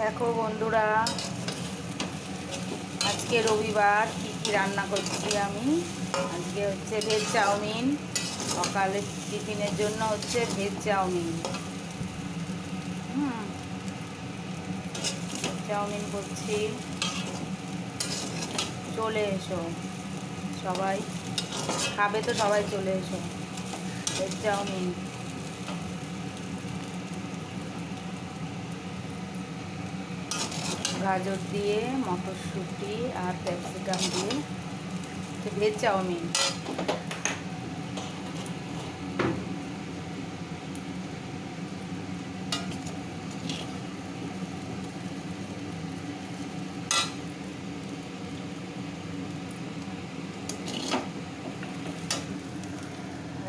দেখো বন্ধুরা, আজকে রবিবার কী কী রান্না করছি আমি। আজকে হচ্ছে ভেজ চাউমিন। সকালে টিফিনের জন্য হচ্ছে ভেজ চাউমিন। চাউমিন করছি, চলে এসো সবাই। খাবে তো সবাই, চলে এসো। ভেজ চাউমিন, গাজর দিয়ে, মটরশুঁটি আর ক্যাপসিকাম দিয়ে ভেজ চাউমিন।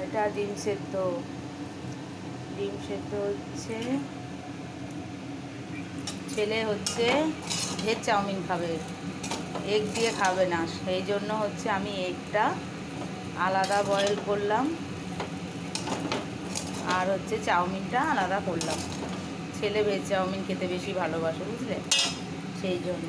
এটা ডিম সেদ্ধ। ডিম সেদ্ধ হচ্ছে, ছেলে হচ্ছে ভেজ চাউমিন খাবে, এগ দিয়ে খাবে না। সেই জন্য হচ্ছে আমি এগটা আলাদা বয়েল করলাম আর হচ্ছে চাউমিনটা আলাদা করলাম। ছেলে ভেজ চাউমিন খেতে বেশি ভালোবাসে, বুঝলে, সেই জন্য।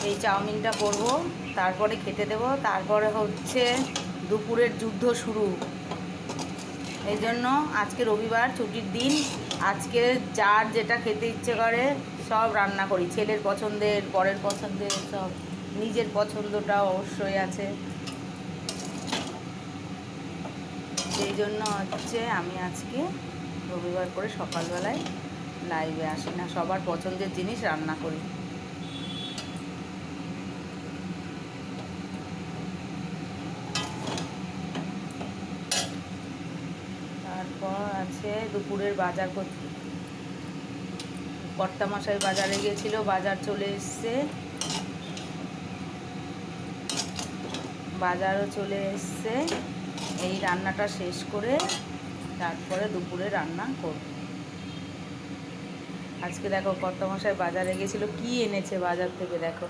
এই চাউমিনটা করব, তারপরে খেতে দেব, তারপরে হচ্ছে দুপুরের যুদ্ধ শুরু। এই জন্য আজকে রবিবার, ছুটির দিন। আজকে যার যেটা খেতে ইচ্ছে করে সব রান্না করি। ছেলের পছন্দের, বরের পছন্দের, সব। নিজের পছন্দটাও অবশ্যই আছে। সেই জন্য হচ্ছে আমি আজকে রবিবার করে সকালবেলায় লাইভে আসি না, সবার পছন্দের জিনিস রান্না করি। তারপর আছে দুপুরের বাজার করতে। কর্তামশাই বাজারে গিয়েছিল, বাজার চলে এসছে, বাজারও চলে এসছে। এই রান্নাটা শেষ করে তারপরে দুপুরে রান্না করব। আজকে দেখো কর্তামশাই বাজারে গিয়েছিল, কি এনেছে বাজার থেকে দেখো।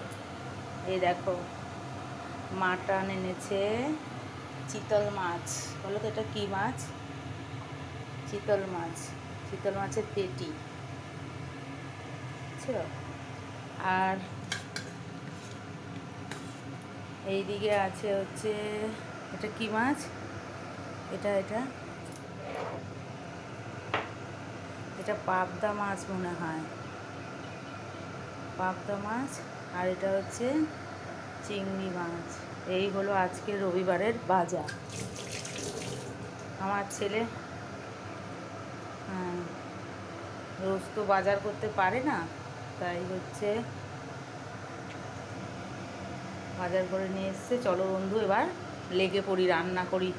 এই দেখো, মাটন এনেছে, চিতল মাছ। বলো তো এটা কী মাছ? চিতল মাছ, চিতল মাছের পেটি। আর এইদিকে আছে হচ্ছে, এটা কি মাছ? এটা এটা এটা পাবদা মাছ মনে হয়, পাবদা মাছ। আর এটা হচ্ছে চিংড়ি মাছ। এই হলো আজকে রবিবারের বাজার। আমার ছেলে রোজ তো বাজার করতে পারে না, তাই হচ্ছে বাজার করে নিয়ে এসছে। চলো বন্ধু, এবার লেগে পড়ি, রান্না করি।